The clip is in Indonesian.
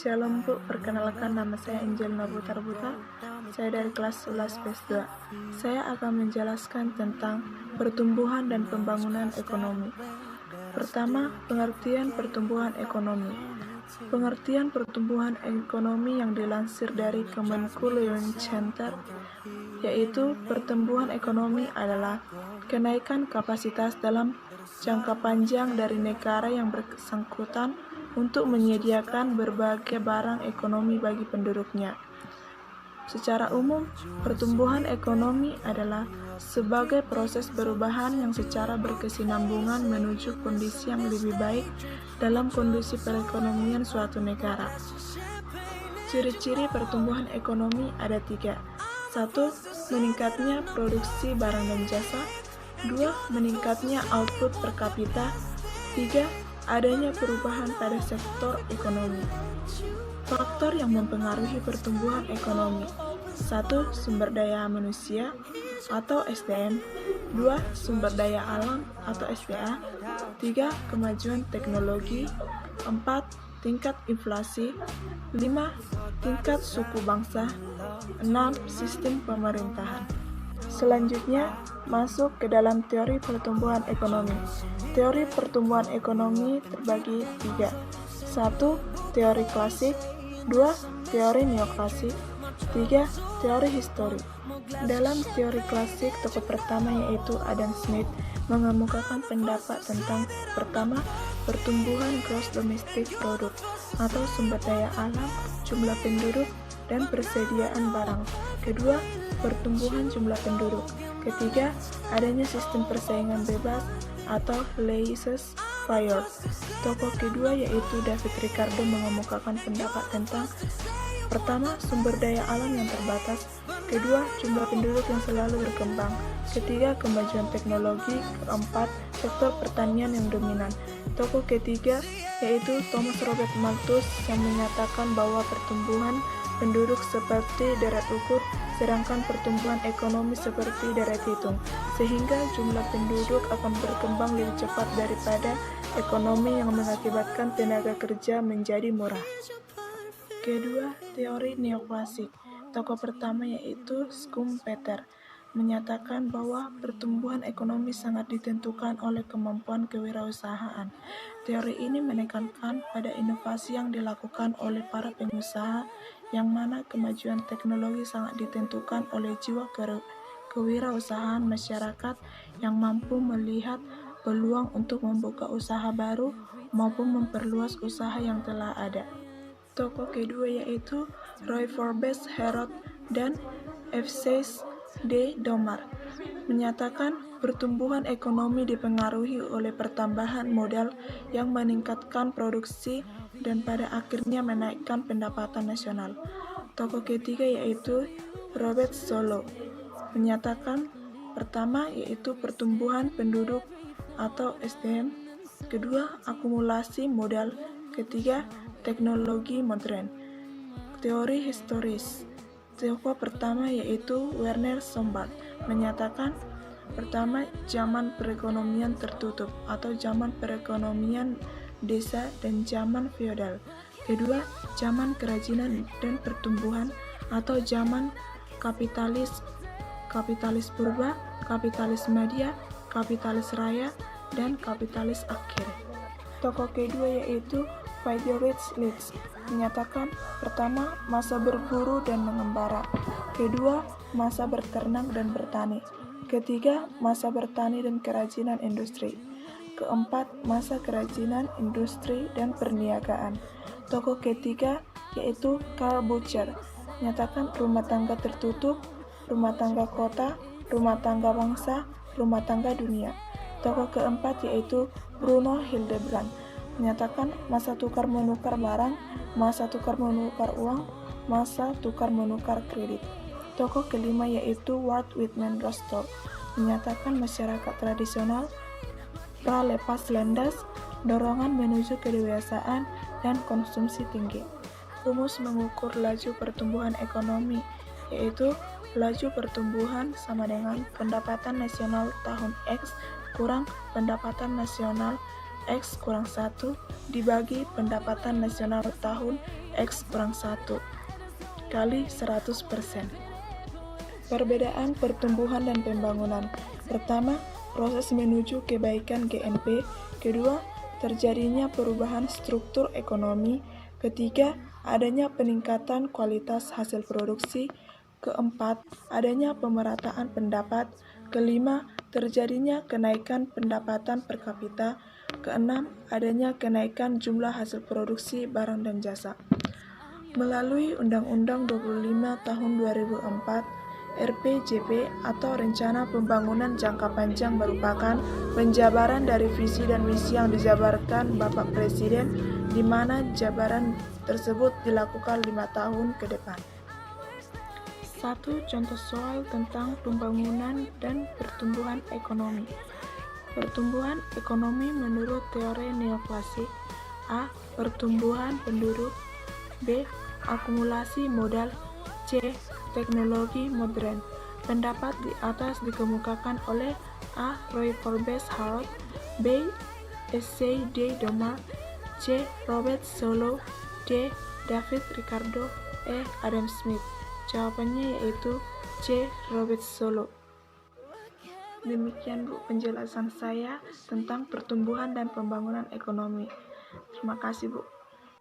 Shalom Bu, perkenalkan nama saya Angelina Butar-Butar. Saya dari kelas 11 PES 2. Saya akan menjelaskan tentang pertumbuhan dan pembangunan ekonomi. Pertama, pengertian pertumbuhan ekonomi. Pengertian pertumbuhan ekonomi yang dilansir dari Kemenku Learning Center, yaitu pertumbuhan ekonomi adalah kenaikan kapasitas dalam jangka panjang dari negara yang bersangkutan untuk menyediakan berbagai barang ekonomi bagi penduduknya. Secara umum, pertumbuhan ekonomi adalah sebagai proses perubahan yang secara berkesinambungan menuju kondisi yang lebih baik dalam kondisi perekonomian suatu negara. Ciri-ciri pertumbuhan ekonomi ada 3. 1. Meningkatnya produksi barang dan jasa. 2. Meningkatnya output per kapita. 3. Adanya perubahan pada sektor ekonomi. Faktor yang mempengaruhi pertumbuhan ekonomi. 1. Sumber daya manusia atau SDM. 2. Sumber daya alam atau SDA. 3. Kemajuan teknologi. 4. Tingkat inflasi. 5. Tingkat suku bangsa. 6. Sistem pemerintahan. Selanjutnya, masuk ke dalam teori pertumbuhan ekonomi. Teori pertumbuhan ekonomi terbagi 3. 1. Teori klasik. 2. Teori neoklasik. 3. Teori histori. Dalam teori klasik, tokoh pertama yaitu Adam Smith mengemukakan pendapat tentang pertama, pertumbuhan gross domestic product atau sumber daya alam, jumlah penduduk, dan persediaan barang. Kedua, pertumbuhan jumlah penduduk. Ketiga, adanya sistem persaingan bebas atau laissez-faire. Tokoh kedua yaitu David Ricardo mengemukakan pendapat tentang pertama, sumber daya alam yang terbatas. Kedua, jumlah penduduk yang selalu berkembang. Ketiga, kemajuan teknologi. Keempat, sektor pertanian yang dominan. Tokoh ketiga yaitu Thomas Robert Malthus yang menyatakan bahwa pertumbuhan penduduk seperti deret ukur, sedangkan pertumbuhan ekonomi seperti deret hitung, sehingga jumlah penduduk akan berkembang lebih cepat daripada ekonomi yang mengakibatkan tenaga kerja menjadi murah. Kedua, teori neoklasik. Tokoh pertama yaitu Schumpeter menyatakan bahwa pertumbuhan ekonomi sangat ditentukan oleh kemampuan kewirausahaan. Teori ini menekankan pada inovasi yang dilakukan oleh para pengusaha, yang mana kemajuan teknologi sangat ditentukan oleh jiwa kewirausahaan masyarakat yang mampu melihat peluang untuk membuka usaha baru maupun memperluas usaha yang telah ada. Tokoh kedua yaitu Roy Forbes Herod dan F.C. D. Domar menyatakan pertumbuhan ekonomi dipengaruhi oleh pertambahan modal yang meningkatkan produksi dan pada akhirnya menaikkan pendapatan nasional. Tokoh ketiga yaitu Robert Solow menyatakan pertama yaitu pertumbuhan penduduk atau SDM, kedua akumulasi modal, ketiga teknologi modern. Teori historis. Tokoh pertama yaitu Werner Sombart menyatakan pertama, zaman perekonomian tertutup atau zaman perekonomian desa dan zaman feodal. Kedua, zaman kerajinan dan pertumbuhan atau zaman kapitalis purba, kapitalis media, kapitalis raya, dan kapitalis akhir. Tokoh kedua yaitu Friedrich List menyatakan pertama, masa berburu dan mengembara. Kedua, masa berternak dan bertani. Ketiga, masa bertani dan kerajinan industri. Keempat, masa kerajinan industri dan perniagaan. Tokoh ketiga yaitu Karl Butcher menyatakan rumah tangga tertutup, rumah tangga kota, rumah tangga bangsa, rumah tangga dunia. Tokoh keempat yaitu Bruno Hildebrand menyatakan masa tukar menukar barang, masa tukar menukar uang, masa tukar menukar kredit. Tokoh kelima yaitu Walt Whitman Rostow menyatakan masyarakat tradisional, pra-lepas landas, dorongan menuju kedewasaan, dan konsumsi tinggi. Rumus mengukur laju pertumbuhan ekonomi yaitu laju pertumbuhan sama dengan pendapatan nasional tahun X kurang pendapatan nasional X kurang 1 dibagi pendapatan nasional tahun X kurang 1 kali 100%. Perbedaan pertumbuhan dan pembangunan. Pertama, proses menuju kebaikan GNP. Kedua, terjadinya perubahan struktur ekonomi. Ketiga, adanya peningkatan kualitas hasil produksi. Keempat, adanya pemerataan pendapat. Kelima, terjadinya kenaikan pendapatan per kapita. Keenam, adanya kenaikan jumlah hasil produksi barang dan jasa. Melalui Undang-Undang 25 Tahun 2004, RPJP atau Rencana Pembangunan Jangka Panjang merupakan penjabaran dari visi dan misi yang dijabarkan Bapak Presiden, di mana jabaran tersebut dilakukan 5 tahun ke depan. 1. Contoh soal tentang pembangunan dan pertumbuhan ekonomi. Pertumbuhan ekonomi menurut teori neoklasik. A. Pertumbuhan penduduk. B. Akumulasi modal. C. Teknologi modern. Pendapat di atas dikemukakan oleh A. Roy Forbes Harold, B. S.C. D. Domar, C. Robert Solow, D. David Ricardo, E. Adam Smith. Jawabannya yaitu C. Robert Solow. Demikian Bu penjelasan saya tentang pertumbuhan dan pembangunan ekonomi. Terima kasih Bu.